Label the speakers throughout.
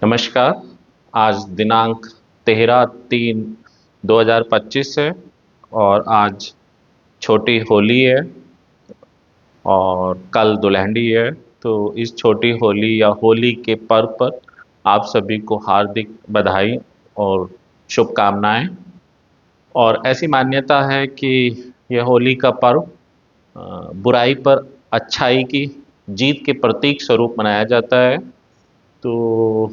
Speaker 1: नमस्कार। आज दिनांक 13/3/2025 है और आज छोटी होली है और कल दुल्हनडी है। तो इस छोटी होली या होली के पर्व पर आप सभी को हार्दिक बधाई और शुभकामनाएं। और ऐसी मान्यता है कि यह होली का पर्व बुराई पर अच्छाई की जीत के प्रतीक स्वरूप मनाया जाता है। तो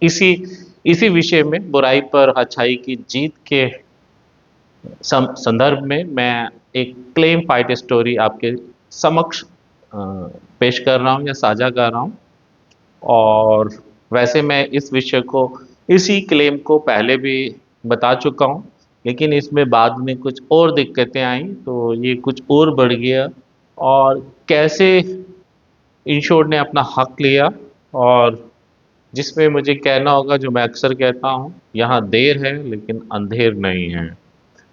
Speaker 1: इसी इसी विषय में बुराई पर अच्छाई की जीत के संदर्भ में मैं एक क्लेम फाइट स्टोरी आपके समक्ष पेश कर रहा हूं या साझा कर रहा हूं। और वैसे मैं इस विषय को इसी क्लेम को पहले भी बता चुका हूं, लेकिन इसमें बाद में कुछ और दिक्कतें आई तो ये कुछ और बढ़ गया। और कैसे इंश्योर्ड ने अपना हक लिया, और जिसमें मुझे कहना होगा जो मैं अक्सर कहता हूँ, यहाँ देर है लेकिन अंधेर नहीं है।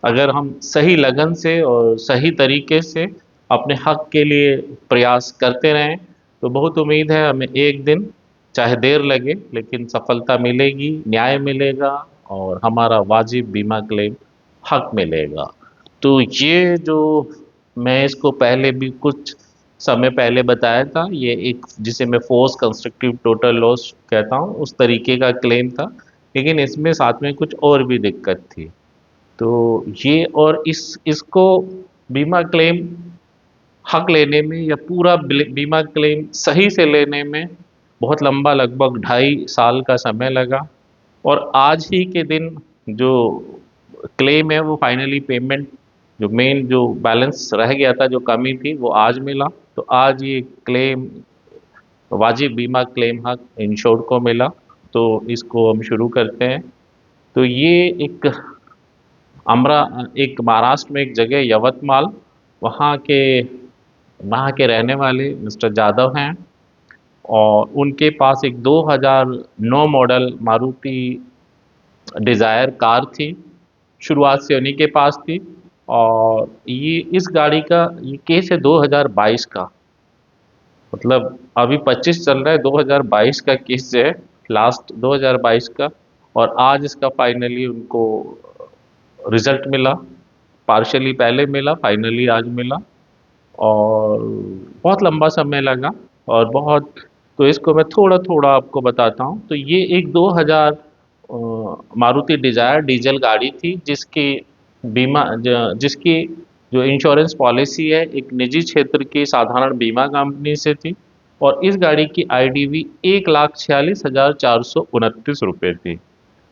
Speaker 1: अगर हम सही लगन से और सही तरीके से अपने हक के लिए प्रयास करते रहें तो बहुत उम्मीद है हमें एक दिन, चाहे देर लगे लेकिन सफलता मिलेगी, न्याय मिलेगा और हमारा वाजिब बीमा क्लेम हक मिलेगा। तो ये जो मैं इसको पहले भी कुछ समय पहले बताया था, ये एक जिसे मैं फोर्स कंस्ट्रक्टिव टोटल लॉस कहता हूँ उस तरीके का क्लेम था। लेकिन इसमें साथ में कुछ और भी दिक्कत थी। तो ये और इसको बीमा क्लेम हक लेने में या पूरा बीमा क्लेम सही से लेने में बहुत लंबा, लगभग 2.5 साल का समय लगा। और आज ही के दिन जो क्लेम है वो फाइनली पेमेंट, जो मेन जो बैलेंस रह गया था, जो कमी थी, वो आज मिला। तो आज ये क्लेम वाजिब बीमा क्लेम हक इंश्योर्ड को मिला। तो इसको हम शुरू करते हैं। तो ये एक अमरा एक महाराष्ट्र में एक जगह यवतमाल, वहाँ के वहाँ के रहने वाले मिस्टर जादव हैं। और उनके पास एक 2009 मॉडल मारुति डिज़ायर कार थी। शुरुआत से उन्हीं के पास थी। और ये इस गाड़ी का ये केस है 2022 का। मतलब अभी 25 चल रहा है, 2022 का केस है, लास्ट 2022 का। और आज इसका फाइनली उनको रिजल्ट मिला। पार्शियली पहले मिला, फाइनली आज मिला। और बहुत लंबा समय लगा और बहुत। तो इसको मैं थोड़ा थोड़ा आपको बताता हूँ। तो ये एक 2000 मारुति डिजायर डीजल गाड़ी थी, जिसकी जिसकी जो इंश्योरेंस पॉलिसी है एक निजी क्षेत्र की साधारण बीमा कंपनी से थी। और इस गाड़ी की आईडीवी 1,46,429 रुपये थी।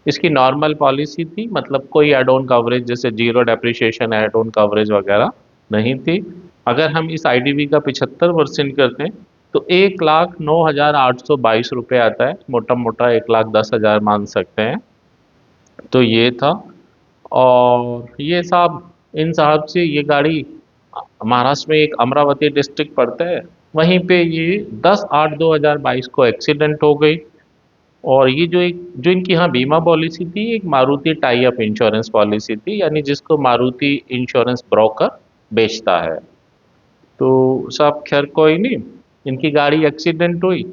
Speaker 1: इसकी नॉर्मल पॉलिसी थी, मतलब कोई एड ऑन कवरेज जैसे zero depreciation add on coverage वगैरह नहीं थी। अगर हम इस आईडीवी का 75% करते हैं तो 1,09,822 रुपये आता है, मोटा मोटा 1,10,000 मान सकते हैं। तो ये था। और ये साहब, इन साहब से ये गाड़ी महाराष्ट्र में एक अमरावती डिस्ट्रिक्ट पड़ता है, वहीं पे ये 10/8/2022 को एक्सीडेंट हो गई। और ये जो इनकी यहाँ बीमा पॉलिसी थी, एक Maruti tie up insurance policy थी, यानी जिसको मारुति इंश्योरेंस ब्रोकर बेचता है। तो सब खैर कोई नहीं, इनकी गाड़ी एक्सीडेंट हुई।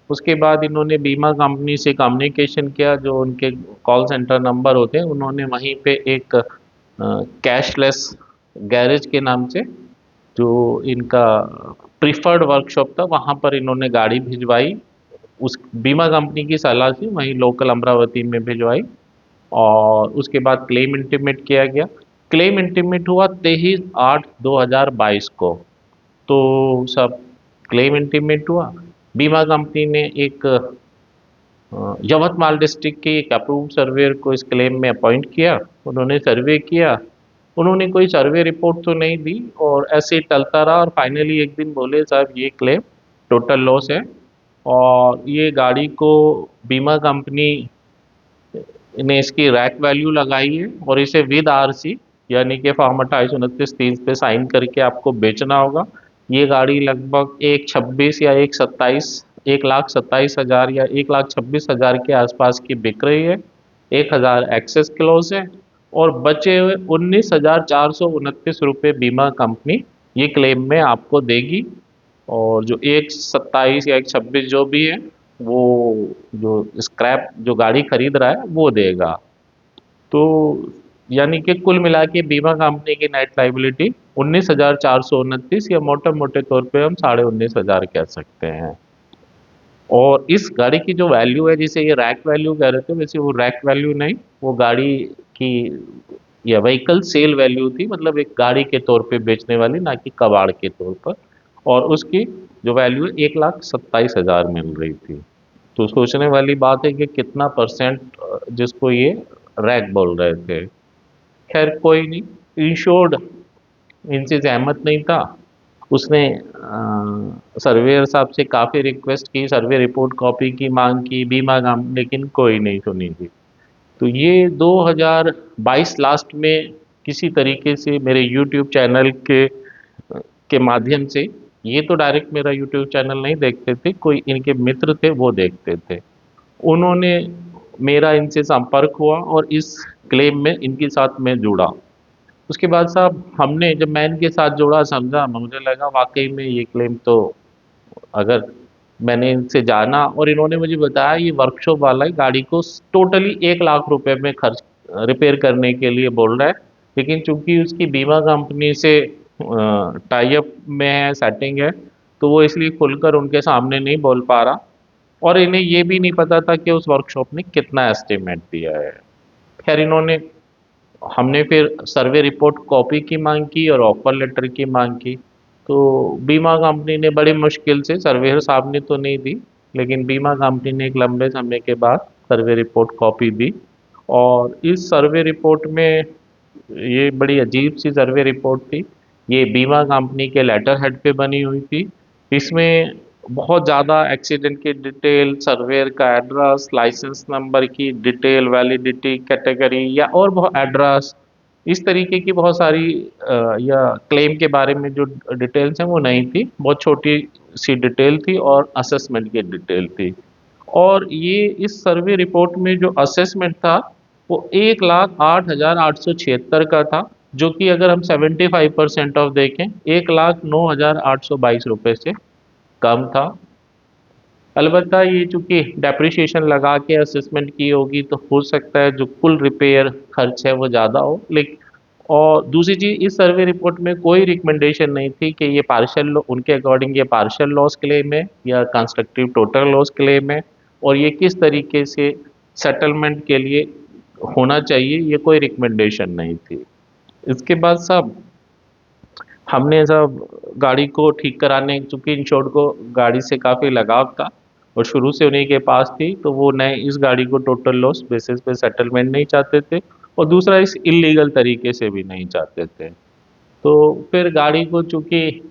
Speaker 1: उसके बाद इन्होंने बीमा कंपनी से कम्युनिकेशन किया, जो उनके कॉल सेंटर नंबर होते हैं, उन्होंने वहीं पे एक कैशलेस गैरेज के नाम से, जो इनका प्रिफर्ड वर्कशॉप था, वहाँ पर इन्होंने गाड़ी भिजवाई। उस बीमा कंपनी की सलाह से वहीं लोकल अमरावती में भिजवाई। और उसके बाद क्लेम इंटीमेट किया गया। क्लेम इंटीमेट हुआ 23/8/2022 को। तो सब क्लेम इंटीमेट हुआ। बीमा कंपनी ने एक यवतमाल डिस्ट्रिक्ट के एक अप्रूव्ड सर्वेयर को इस क्लेम में अपॉइंट किया। उन्होंने सर्वे किया। उन्होंने कोई सर्वे रिपोर्ट तो नहीं दी और ऐसे ही टलता रहा। और फाइनली एक दिन बोले, साहब ये क्लेम टोटल लॉस है और ये गाड़ी को बीमा कंपनी ने इसकी रैक वैल्यू लगाई है और इसे विद आरसी, यानी कि फॉर्म 2829 पे साइन करके आपको बेचना होगा। ये गाड़ी लगभग 1,26 या 1,27, 1,27,000 या 1,26,000 के आसपास की बिक रही है। 1,000 एक्सेस क्लोज है और बचे हुए 19,429 रुपये बीमा कंपनी ये क्लेम में आपको देगी। और जो 1,27 या 1,26 जो भी है, वो जो स्क्रैप जो गाड़ी खरीद रहा है वो देगा। तो यानी कि कुल मिला के बीमा कंपनी की नेट लाइबिलिटी 19,429, या मोटे मोटे तौर पे हम 19,500 कह सकते हैं। और इस गाड़ी की जो वैल्यू है, जिसे ये रैक वैल्यू कह रहे थे, वैसे वो रैक वैल्यू नहीं, वो गाड़ी की या व्हीकल सेल वैल्यू थी, मतलब एक गाड़ी के तौर पे बेचने वाली, ना कि कबाड़ के तौर पर। और उसकी जो वैल्यू 1,27,000 मिल रही थी। तो सोचने वाली बात है कि कितना परसेंट जिसको ये रैक बोल रहे थे। खैर कोई नहीं, इंश्योर्ड इनसे सहमत नहीं था। उसने सर्वेयर साहब से काफ़ी रिक्वेस्ट की, सर्वे रिपोर्ट कॉपी की मांग की बीमा काम, लेकिन कोई नहीं सुनी थी। तो ये 2022 लास्ट में किसी तरीके से मेरे यूट्यूब चैनल के माध्यम से, ये तो डायरेक्ट मेरा यूट्यूब चैनल नहीं देखते थे, कोई इनके मित्र थे वो देखते थे, उन्होंने मेरा इनसे संपर्क हुआ और इस क्लेम में इनके साथ मैं जुड़ा। उसके बाद साहब हमने जब मैं इनके साथ जुड़ा, समझा, मुझे लगा वाकई में ये क्लेम तो, अगर मैंने इनसे जाना और इन्होंने मुझे बताया ये वर्कशॉप वाला ही गाड़ी को टोटली 1 लाख रुपए में खर्च रिपेयर करने के लिए बोल रहा है। लेकिन चूंकि उसकी बीमा कंपनी से टाई अप में है, सेटिंग है, तो वो इसलिए खुलकर उनके सामने नहीं बोल पा रहा। और इन्हें ये भी नहीं पता था कि उस वर्कशॉप ने कितना एस्टिमेट दिया है। खैर इन्होंने हमने फिर सर्वे रिपोर्ट कॉपी की मांग की और ऑफर लेटर की मांग की। तो बीमा कंपनी ने बड़ी मुश्किल से, सर्वेयर साहब ने तो नहीं दी, लेकिन बीमा कंपनी ने एक लंबे समय के बाद सर्वे रिपोर्ट कॉपी दी। और इस सर्वे रिपोर्ट में, ये बड़ी अजीब सी सर्वे रिपोर्ट थी। ये बीमा कंपनी के लेटर हेड पे बनी हुई थी। इसमें बहुत ज़्यादा एक्सीडेंट की डिटेल, सर्वेयर का एड्रेस, लाइसेंस नंबर की डिटेल, वैलिडिटी, कैटेगरी, या और बहुत एड्रेस, इस तरीके की बहुत सारी या क्लेम के बारे में जो डिटेल्स हैं वो नहीं थी। बहुत छोटी सी डिटेल थी और असेसमेंट की डिटेल थी। और ये इस सर्वे रिपोर्ट में जो असेसमेंट था वो 1,08,876 का था, जो कि अगर हम 75% ऑफ देखें 1,09,822 से कम था। अलबत्ता ये चूंकि डेप्रिसिएशन लगा के असेसमेंट की होगी, तो हो सकता है जो कुल रिपेयर खर्च है वो ज़्यादा हो। लेकिन और दूसरी चीज़, इस सर्वे रिपोर्ट में कोई रिकमेंडेशन नहीं थी कि ये पार्शियल, उनके अकॉर्डिंग ये पार्शियल लॉस क्लेम है या कंस्ट्रक्टिव टोटल लॉस क्लेम है, और ये किस तरीके से सेटलमेंट के लिए होना चाहिए, ये कोई रिकमेंडेशन नहीं थी। इसके बाद साहब हमने सब गाड़ी को ठीक कराने, चूंकि इंश्योर्ड को गाड़ी से काफ़ी लगाव था और शुरू से उन्हीं के पास थी, तो वो नए इस गाड़ी को टोटल लॉस बेसिस पे सेटलमेंट नहीं चाहते थे, और दूसरा इस इलीगल तरीके से भी नहीं चाहते थे। तो फिर गाड़ी को चूंकि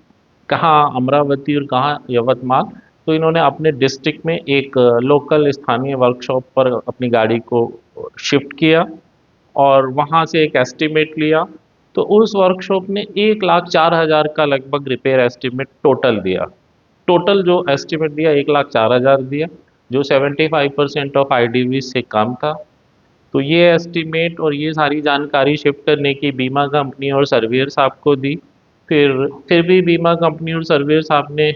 Speaker 1: कहाँ अमरावती और कहाँ यवतमाल, तो इन्होंने अपने डिस्ट्रिक्ट में एक लोकल स्थानीय वर्कशॉप पर अपनी गाड़ी को शिफ्ट किया और वहाँ से एक एस्टीमेट लिया। तो उस वर्कशॉप ने 1,04,000 का लगभग रिपेयर एस्टीमेट टोटल दिया। टोटल जो एस्टीमेट दिया 1,04,000 दिया, जो 75% ऑफ आईडीवी से कम था। तो ये एस्टीमेट और ये सारी जानकारी शिफ्ट करने की बीमा कंपनी और सर्वेयर साहब को दी। फिर भी बीमा कंपनी और सर्वेयर साहब ने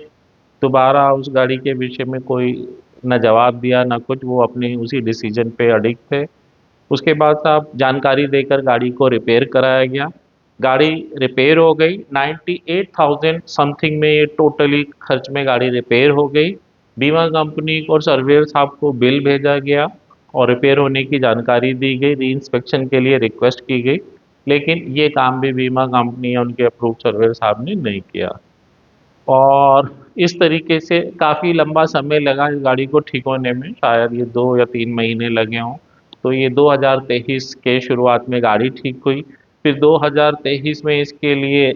Speaker 1: दोबारा उस गाड़ी के विषय में कोई न जवाब दिया न कुछ, वो अपने उसी डिसीजन पे अडिग थे। उसके बाद साहब जानकारी देकर गाड़ी को रिपेयर कराया गया। गाड़ी रिपेयर हो गई, 98,000 समथिंग में ये टोटली खर्च में गाड़ी रिपेयर हो गई। बीमा कंपनी और सर्वेयर साहब को बिल भेजा गया और रिपेयर होने की जानकारी दी गई, री इंस्पेक्शन के लिए रिक्वेस्ट की गई। लेकिन ये काम भी बीमा कंपनी या उनके अप्रूव सर्वेयर साहब ने नहीं किया। और इस तरीके से काफ़ी लंबा समय लगा इस गाड़ी को ठीक होने में, शायद ये 2 या 3 महीने लगे हों। तो ये 2023 के शुरुआत में गाड़ी ठीक हुई। फिर 2023 में इसके लिए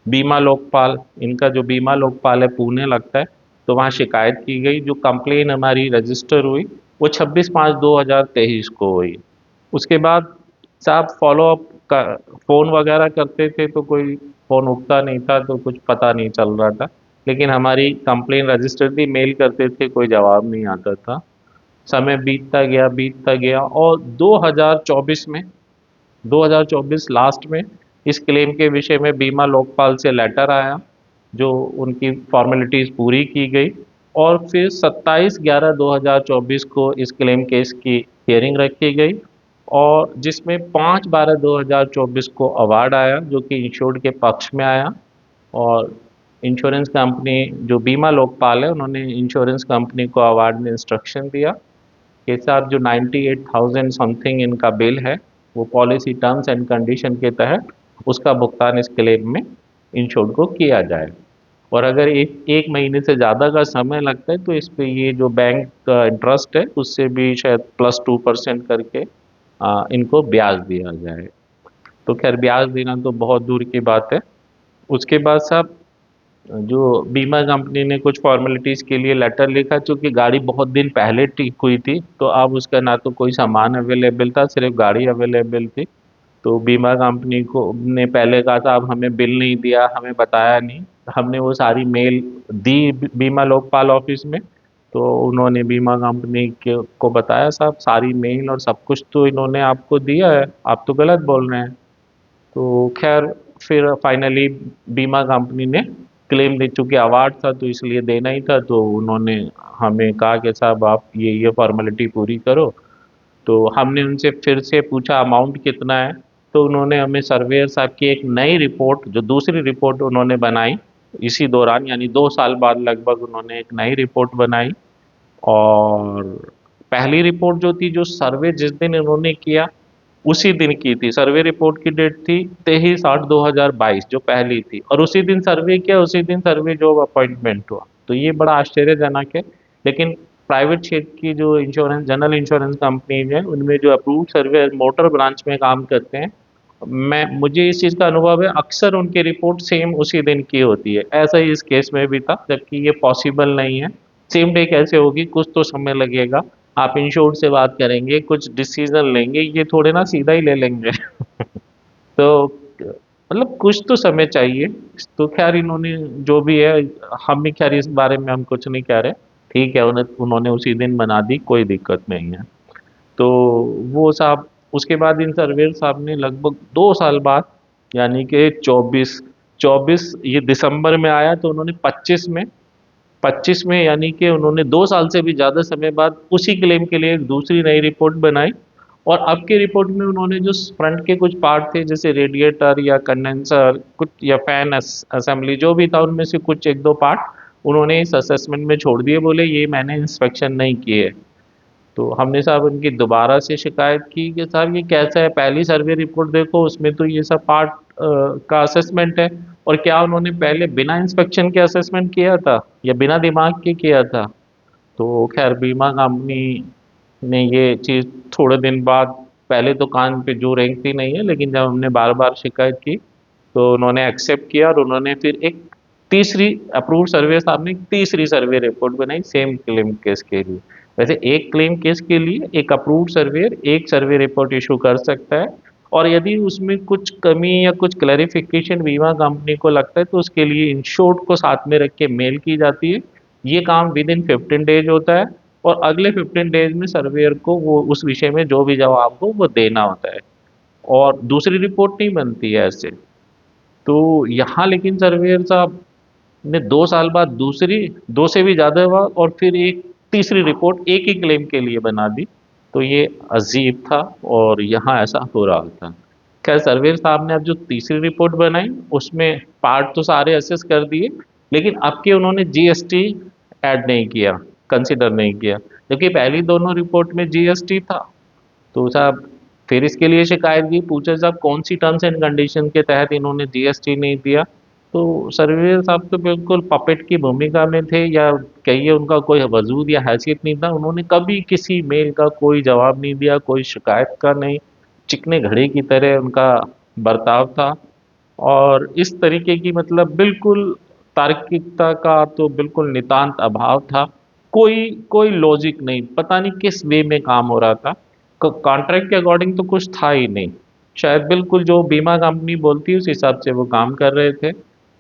Speaker 1: बीमा लोकपाल, इनका जो बीमा लोकपाल है पुणे लगता है, तो वहाँ शिकायत की गई। जो कंप्लेन हमारी रजिस्टर हुई वो 26/5/2023 को हुई। उसके बाद साहब फॉलोअप का फ़ोन वगैरह करते थे तो कोई फ़ोन उठता नहीं था, तो कुछ पता नहीं चल रहा था। लेकिन हमारी कंप्लेन रजिस्टर थी, मेल करते थे, कोई जवाब नहीं आता था। समय बीतता गया और 2024 लास्ट में इस क्लेम के विषय में बीमा लोकपाल से लेटर आया, जो उनकी फॉर्मेलिटीज़ पूरी की गई। और फिर 27/11/2024 को इस क्लेम केस की हियरिंग रखी गई, और जिसमें 5/12/2024 को अवार्ड आया जो कि इंश्योर्ड के पक्ष में आया। और इंश्योरेंस कंपनी जो बीमा लोकपाल है, उन्होंने इंश्योरेंस कंपनी को अवार्ड में इंस्ट्रक्शन दिया कि साहब जो 98,000 समथिंग इनका बिल है, वो पॉलिसी टर्म्स एंड कंडीशन के तहत उसका भुगतान इस क्लेम में इंश्योर्ड को किया जाए। और अगर एक एक महीने से ज़्यादा का समय लगता है तो इस पे ये जो बैंक का इंटरेस्ट है उससे भी शायद +2% करके इनको ब्याज दिया जाए। तो खैर ब्याज देना तो बहुत दूर की बात है। उसके बाद साहब जो बीमा कंपनी ने कुछ फॉर्मेलिटीज़ के लिए लेटर लिखा, चूँकि गाड़ी बहुत दिन पहले ठीक हुई थी तो अब उसका ना तो कोई सामान अवेलेबल था, सिर्फ गाड़ी अवेलेबल थी। तो बीमा कंपनी को ने पहले कहा था अब हमें बिल नहीं दिया, हमें बताया नहीं। हमने वो सारी मेल दी बीमा लोकपाल ऑफिस में, तो उन्होंने बीमा कंपनी के को बताया साहब सारी मेल और सब कुछ तो इन्होंने आपको दिया है, आप तो गलत बोल रहे हैं। तो खैर फिर फाइनली बीमा कंपनी ने क्लेम दे, चूँकि अवार्ड था तो इसलिए देना ही था, तो उन्होंने हमें कहा कि साहब आप ये फॉर्मेलिटी पूरी करो। तो हमने उनसे फिर से पूछा अमाउंट कितना है, तो उन्होंने हमें सर्वेयर साहब की एक नई रिपोर्ट, जो दूसरी रिपोर्ट उन्होंने बनाई इसी दौरान, यानी 2 साल बाद लगभग उन्होंने एक नई रिपोर्ट बनाई। और पहली रिपोर्ट जो थी, जो सर्वे जिस दिन इन्होंने किया उसी दिन की थी, सर्वे रिपोर्ट की डेट थी 23/8/2022 जो पहली थी, और उसी दिन सर्वे किया, उसी दिन सर्वे जॉब अपॉइंटमेंट हुआ। तो ये बड़ा आश्चर्यजनक है। लेकिन प्राइवेट क्षेत्र की जो इंश्योरेंस जनरल इंश्योरेंस कंपनीज हैं, उनमें जो अप्रूव्ड सर्वे मोटर ब्रांच में काम करते हैं, मैं मुझे इस चीज़ का अनुभव है, अक्सर उनकी रिपोर्ट सेम उसी दिन की होती है। ऐसा ही इस केस में भी था, जबकि ये पॉसिबल नहीं है। सेम डे कैसे होगी, कुछ तो समय लगेगा। आप इंश्योर्ड से बात करेंगे, कुछ डिसीजन लेंगे, ये थोड़े ना सीधा ही ले लेंगे। तो मतलब कुछ तो समय चाहिए। तो खैर इन्होंने जो भी है, हम भी खैर इस बारे में हम कुछ नहीं कह रहे। ठीक है, उन्हें उन्होंने उसी दिन बना दी, कोई दिक्कत नहीं है। तो वो साहब उसके बाद इन सर्वेयर साहब ने लगभग 2 साल बाद, यानी कि 24 ये दिसंबर में आया, तो उन्होंने 25 में यानी कि उन्होंने 2 साल से भी ज़्यादा समय बाद उसी क्लेम के लिए एक दूसरी नई रिपोर्ट बनाई। और अब की रिपोर्ट में उन्होंने जो फ्रंट के कुछ पार्ट थे, जैसे रेडिएटर या कंडेंसर कुछ या फैन असेंबली जो भी था, उनमें से कुछ एक दो पार्ट उन्होंने इस असेसमेंट में छोड़ दिए, बोले ये मैंने इंस्पेक्शन नहीं किए। तो हमने साहब उनकी दोबारा से शिकायत की कि साहब ये कैसा है, पहली सर्वे रिपोर्ट देखो उसमें तो ये सब पार्ट का असेसमेंट है, और क्या उन्होंने पहले बिना इंस्पेक्शन के असेसमेंट किया था या बिना दिमाग के किया था। तो खैर बीमा कंपनी ने ये चीज़ थोड़े दिन बाद, पहले तो कान पे जो रेंगती नहीं है, लेकिन जब हमने बार बार शिकायत की तो उन्होंने एक्सेप्ट किया, और उन्होंने फिर एक तीसरी अप्रूव्ड सर्वे साहब ने एक तीसरी सर्वे रिपोर्ट बनाई सेम क्लेम केस के लिए। वैसे एक क्लेम केस के लिए एक अप्रूव्ड सर्वेयर एक सर्वे रिपोर्ट इशू कर सकता है, और यदि उसमें कुछ कमी या कुछ क्लैरिफिकेशन बीमा कंपनी को लगता है तो उसके लिए इंश्योर्ड को साथ में रख के मेल की जाती है। ये काम विद इन 15 डेज होता है, और अगले 15 डेज में सर्वेयर को वो उस विषय में जो भी जवाब हो वो देना होता है, और दूसरी रिपोर्ट नहीं बनती है ऐसे। तो यहाँ लेकिन सर्वेयर साहब ने 2 साल बाद दूसरी, दो से भी ज़्यादा हुआ, और फिर एक तीसरी रिपोर्ट एक ही क्लेम के लिए बना दी। तो ये अजीब था, और यहाँ ऐसा हो रहा था। खैर सर्वेयर साहब ने अब जो तीसरी रिपोर्ट बनाई उसमें पार्ट तो सारे असेस कर दिए, लेकिन अब के उन्होंने जीएसटी ऐड नहीं किया, कंसिडर नहीं किया, जबकि पहली दोनों रिपोर्ट में जीएसटी था। तो साहब फिर इसके लिए शिकायत की, पूछा साहब कौन सी टर्म्स एंड कंडीशन के तहत इन्होंने जीएसटी नहीं दिया। तो सर्वेयर साहब तो बिल्कुल पपेट की भूमिका में थे, या कहिए उनका कोई वजूद या हैसियत नहीं था। उन्होंने कभी किसी मेल का कोई जवाब नहीं दिया, कोई शिकायत का नहीं। चिकने घड़े की तरह उनका बर्ताव था, और इस तरीके की मतलब बिल्कुल तार्किकता का तो बिल्कुल नितांत अभाव था। कोई कोई लॉजिक नहीं, पता नहीं किस वे में काम हो रहा था। कॉन्ट्रैक्ट के अकॉर्डिंग तो कुछ था ही नहीं। शायद बिल्कुल जो बीमा कंपनी बोलती है उस हिसाब से वो काम कर रहे थे।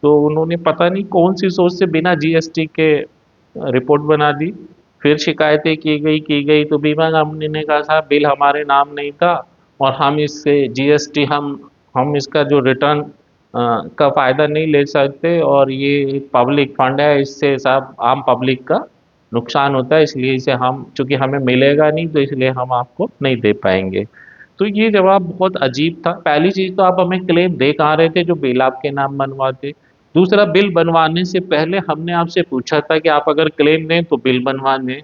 Speaker 1: तो उन्होंने पता नहीं कौन सी सोच से बिना जीएसटी के रिपोर्ट बना दी। फिर शिकायतें की गई तो बीमा कंपनी ने कहा साहब बिल हमारे नाम नहीं था, और हम इससे जीएसटी हम इसका जो रिटर्न का फ़ायदा नहीं ले सकते, और ये एक पब्लिक फंड है, इससे साहब आम पब्लिक का नुकसान होता है, इसलिए इसे हम, चूंकि हमें मिलेगा नहीं तो इसलिए हम आपको नहीं दे पाएंगे। तो ये जवाब बहुत अजीब था। पहली चीज तो आप हमें क्लेम दे कहाँ रहे थे जो बिल आपके नाम बनवाते। दूसरा, बिल बनवाने से पहले हमने आपसे पूछा था कि आप अगर क्लेम दें तो बिल बनवा दें।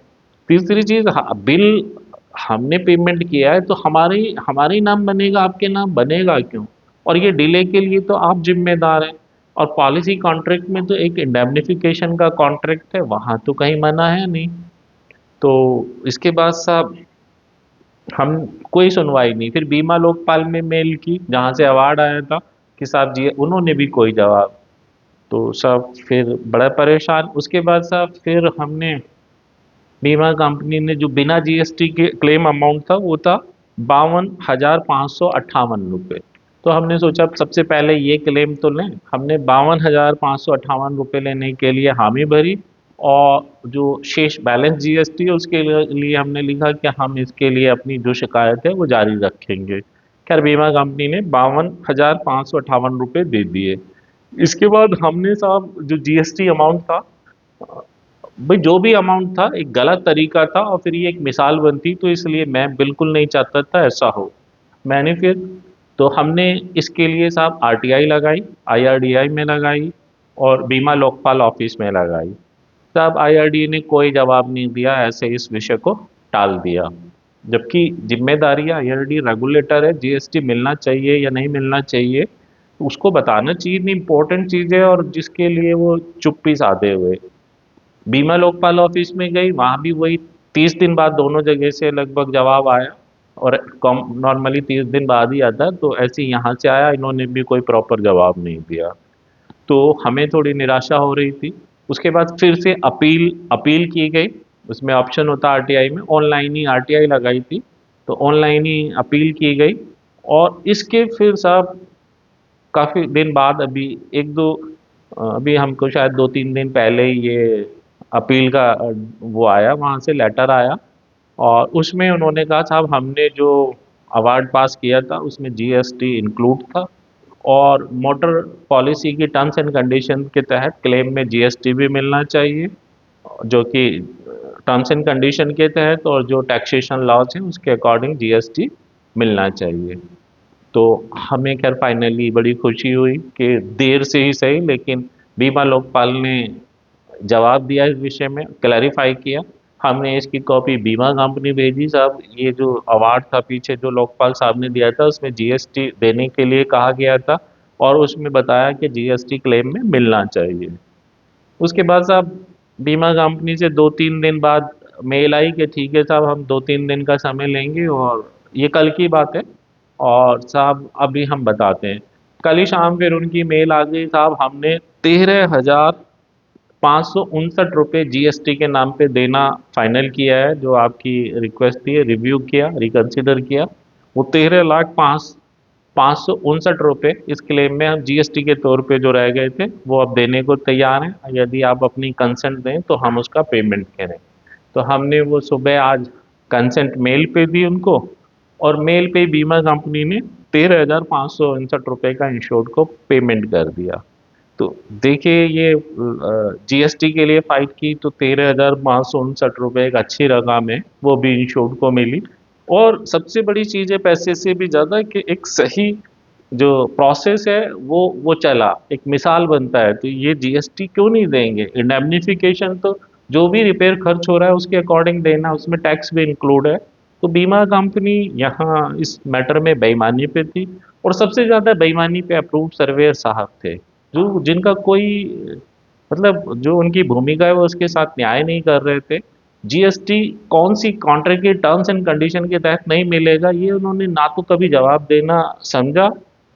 Speaker 1: तीसरी चीज, बिल हमने पेमेंट किया है तो हमारे हमारे ही नाम बनेगा, आपके नाम बनेगा क्यों? और ये डिले के लिए तो आप जिम्मेदार हैं। और पॉलिसी कॉन्ट्रैक्ट में तो एक इंडेमनिफिकेशन का कॉन्ट्रैक्ट है, वहां तो कहीं मना है नहीं। तो इसके बाद साहब हम, कोई सुनवाई नहीं। फिर बीमा लोकपाल में मेल की जहाँ से अवार्ड आया था कि साहब जी, उन्होंने भी कोई जवाब। तो साहब फिर बड़ा परेशान। उसके बाद साहब फिर हमने, बीमा कंपनी ने जो बिना जीएसटी के क्लेम अमाउंट था वो था 52,558 रुपये। तो हमने सोचा सबसे पहले ये क्लेम तो लें। हमने 52,558 रुपये लेने के लिए हामी भरी, और जो शेष बैलेंस जीएसटी है उसके लिए हमने लिखा कि हम इसके लिए अपनी जो शिकायत है वो जारी रखेंगे। खैर बीमा कंपनी ने 52,558 रुपये दे दिए। इसके बाद हमने साहब जो जीएसटी अमाउंट था, भाई जो भी अमाउंट था एक गलत तरीका था और फिर ये एक मिसाल बनती, तो इसलिए मैं बिल्कुल नहीं चाहता था ऐसा हो। मैंने फिर, तो हमने इसके लिए साहब आरटीआई लगाई, आईआरडीआई में लगाई, और बीमा लोकपाल ऑफिस में लगाई। तब आईआरडी ने कोई जवाब नहीं दिया, ऐसे इस विषय को टाल दिया। जबकि जिम्मेदारी आईआरडी रेगुलेटर है, जीएसटी मिलना चाहिए या नहीं मिलना चाहिए उसको बताना चाहिए, इतनी इंपॉर्टेंट चीज है, और जिसके लिए वो चुप्पी साधे हुए। बीमा लोकपाल ऑफिस में गई, वहां भी वही 30 दिन बाद दोनों जगह से लगभग जवाब आया। और नॉर्मली 30 दिन बाद ही आता है, तो ऐसे ही यहाँ से आया, इन्होंने भी कोई प्रॉपर जवाब नहीं दिया। तो हमें थोड़ी निराशा हो रही थी। उसके बाद फिर से अपील अपील की गई। उसमें ऑप्शन होता आरटीआई में, ऑनलाइन ही आरटीआई लगाई थी, तो ऑनलाइन ही अपील की गई। और इसके फिर साहब काफ़ी दिन बाद, अभी एक दो, अभी हमको शायद 2-3 दिन पहले ही ये अपील का वो आया, वहाँ से लेटर आया। और उसमें उन्होंने कहा साहब हमने जो अवार्ड पास किया था उसमें जीएसटी इंक्लूड था, और मोटर पॉलिसी की टर्म्स एंड कंडीशन के तहत क्लेम में जीएसटी भी मिलना चाहिए, जो कि टर्म्स एंड कंडीशन के तहत और जो टैक्सेशन लॉज हैं उसके अकॉर्डिंग जीएसटी मिलना चाहिए। तो हमें खैर फाइनली बड़ी खुशी हुई कि देर से ही सही, लेकिन बीमा लोकपाल ने जवाब दिया, इस विषय में क्लैरिफाई किया। हमने इसकी कॉपी बीमा कंपनी भेजी साहब। ये जो अवार्ड था पीछे जो लोकपाल साहब ने दिया था उसमें जीएसटी देने के लिए कहा गया था, और उसमें बताया कि जीएसटी क्लेम में मिलना चाहिए। उसके बाद साहब बीमा कंपनी से 2-3 दिन बाद मेल आई कि ठीक है साहब, हम 2-3 दिन का समय लेंगे, और ये कल की बात है। और साहब अभी हम बताते हैं, कल ही शाम फिर उनकी मेल आ गई साहब, हमने 13,559 रुपये जीएसटी के नाम पे देना फाइनल किया है। जो आपकी रिक्वेस्ट थी, रिव्यू किया, रिकंसिडर किया। वो 13,559 रुपये इस क्लेम में हम जीएसटी के तौर पे जो रह गए थे वो अब देने को तैयार हैं। यदि आप अपनी कंसेंट दें तो हम उसका पेमेंट करें। तो हमने वो सुबह आज कंसेंट मेल पे दी उनको, और मेल पे बीमा कंपनी ने 13,559 रुपये का इंश्योर्ड को पेमेंट कर दिया। तो देखिए ये जीएसटी के लिए फाइट की तो 13,559 रुपये एक अच्छी रकम है, वो भी इंश्योर्ड को मिली। और सबसे बड़ी चीज़ है पैसे से भी ज़्यादा कि एक सही जो प्रोसेस है वो चला, एक मिसाल बनता है। तो ये जीएसटी क्यों नहीं देंगे? इंडेमनिफिकेशन तो जो भी रिपेयर खर्च हो रहा है उसके अकॉर्डिंग देना, उसमें टैक्स भी इंक्लूड है। तो बीमा कंपनी यहाँ इस मैटर में बेईमानी पे थी, और सबसे ज़्यादा बेईमानी पे अप्रूव्ड सर्वेयर साहब थे, जो जिनका कोई, मतलब जो उनकी भूमिका है वो उसके साथ न्याय नहीं कर रहे थे। जीएसटी कौन सी कॉन्ट्रैक्ट की टर्म्स एंड कंडीशन के तहत नहीं मिलेगा, ये उन्होंने ना तो कभी जवाब देना समझा,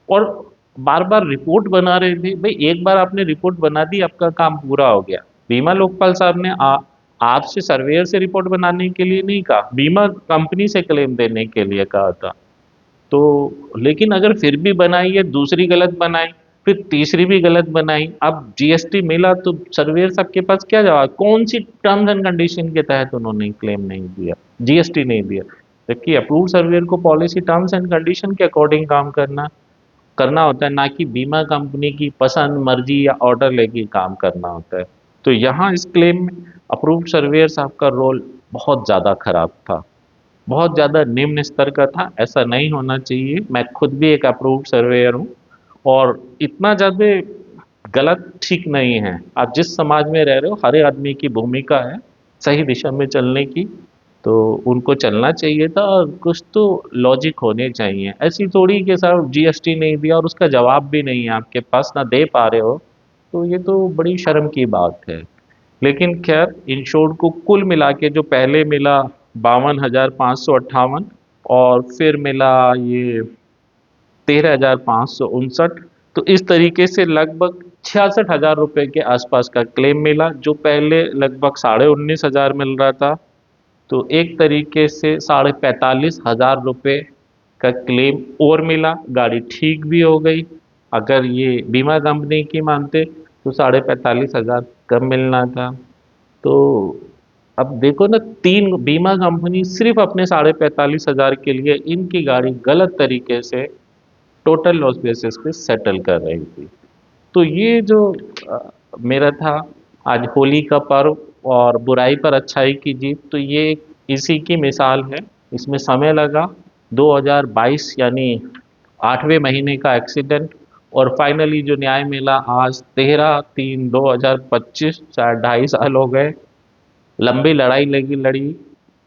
Speaker 1: और बार बार रिपोर्ट बना रहे थे। भाई एक बार आपने रिपोर्ट बना दी, आपका काम पूरा हो गया। बीमा लोकपाल साहब ने आपसे सर्वेयर से रिपोर्ट बनाने के लिए नहीं कहा, बीमा कंपनी से क्लेम देने के लिए कहा था। तो लेकिन अगर फिर भी बनाई है, दूसरी गलत बनाई, फिर तीसरी भी गलत बनाई, अब जीएसटी मिला तो सर्वेयर साहब के पास क्या जवाब? कौन सी टर्म्स एंड कंडीशन के तहत उन्होंने क्लेम नहीं दिया, जीएसटी नहीं दिया? जबकि अप्रूव सर्वेयर को पॉलिसी टर्म्स एंड कंडीशन के अकॉर्डिंग काम करना करना होता है, ना कि बीमा कंपनी की पसंद मर्जी या ऑर्डर लेके काम करना होता है। तो यहाँ इस क्लेम में अप्रूव्ड सर्वेयर साहब का रोल बहुत ज़्यादा खराब था, बहुत ज़्यादा निम्न स्तर का था। ऐसा नहीं होना चाहिए। मैं खुद भी एक अप्रूव्ड सर्वेयर हूँ और इतना ज़्यादा गलत ठीक नहीं है। आप जिस समाज में रह रहे हो, हर एक आदमी की भूमिका है सही दिशा में चलने की, तो उनको चलना चाहिए था और कुछ तो लॉजिक होने चाहिए। ऐसी थोड़ी कि साहब जीएसटी नहीं दिया और उसका जवाब भी नहीं है आपके पास, ना दे पा रहे हो, तो ये तो बड़ी शर्म की बात है। लेकिन खैर, इंश्योर्ड को कुल मिला के जो पहले मिला 52,558 और फिर मिला ये 13,559, तो इस तरीके से लगभग 66,000 रुपये के आसपास का क्लेम मिला। जो पहले लगभग 19,500 मिल रहा था, तो एक तरीके से 45,500 रुपये का क्लेम और मिला। गाड़ी ठीक भी हो गई। अगर ये बीमा कंपनी की मानते तो 45,500 कम मिलना था। तो अब देखो ना, तीन बीमा कंपनी सिर्फ अपने 45,500 के लिए इनकी गाड़ी गलत तरीके से टोटल लॉस बेसिस पे सेटल कर रही थी। तो ये जो अ, मेरा था आज होली का पर्व और बुराई पर अच्छाई की जीत, तो ये इसी की मिसाल है। इसमें समय लगा, 2022 यानी 8वें महीने का एक्सीडेंट, और फाइनली जो न्याय मिला आज 13/3/2025, शायद 2.5 साल हो गए। लंबी लड़ाई लगी लड़ी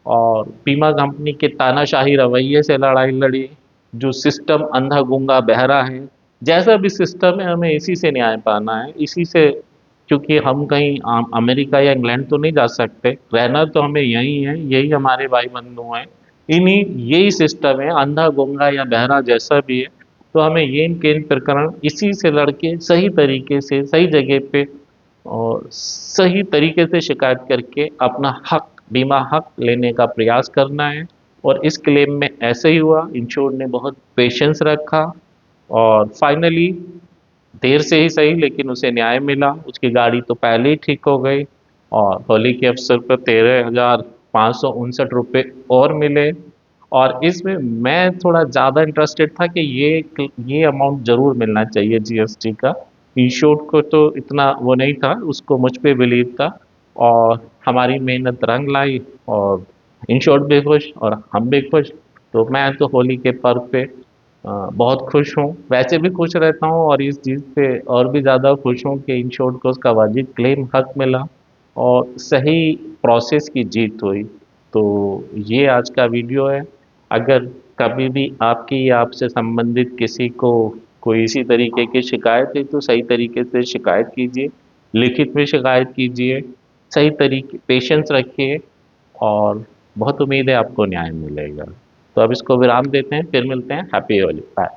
Speaker 1: और बीमा कंपनी के तानाशाही रवैये से लड़ाई लड़ी। जो सिस्टम अंधा गूंगा बहरा है, जैसा भी सिस्टम है, हमें इसी से न्याय पाना है, इसी से। क्योंकि हम कहीं अमेरिका या इंग्लैंड तो नहीं जा सकते, रहना तो हमें यही है, यही हमारे भाई बंधु हैं। इन्हीं यही सिस्टम है, अंधा गूंगा या बहरा जैसा भी है, तो हमें ये इनके इन प्रकरण इसी से लड़के सही तरीके से सही जगह पे और सही तरीके से शिकायत करके अपना हक, बीमा हक लेने का प्रयास करना है। और इस क्लेम में ऐसे ही हुआ, इंश्योर ने बहुत पेशेंस रखा और फाइनली देर से ही सही लेकिन उसे न्याय मिला। उसकी गाड़ी तो पहले ही ठीक हो गई और होली के अवसर पर 13,559 रुपये और मिले। और इसमें मैं थोड़ा ज़्यादा इंटरेस्टेड था कि ये अमाउंट ज़रूर मिलना चाहिए जीएसटी का। इंश्योर्ड को तो इतना वो नहीं था, उसको मुझ पे बिलीव था और हमारी मेहनत रंग लाई और इंश्योर्ड भी खुश और हम भी खुश। तो मैं तो होली के पर्व पे बहुत खुश हूँ। वैसे भी खुश रहता हूँ और इस चीज़ पे और भी ज़्यादा खुश हूँ कि इंश्योर्ड को उसका वाजिब क्लेम हक मिला और सही प्रोसेस की जीत हुई। तो ये आज का वीडियो है। अगर कभी भी आपकी या आपसे संबंधित किसी को कोई इसी तरीके की शिकायत है, तो सही तरीके से शिकायत कीजिए, लिखित में शिकायत कीजिए, सही तरीके पेशेंस रखिए और बहुत उम्मीद है आपको न्याय मिलेगा। तो अब इसको विराम देते हैं, फिर मिलते हैं। Happy Holi, bye.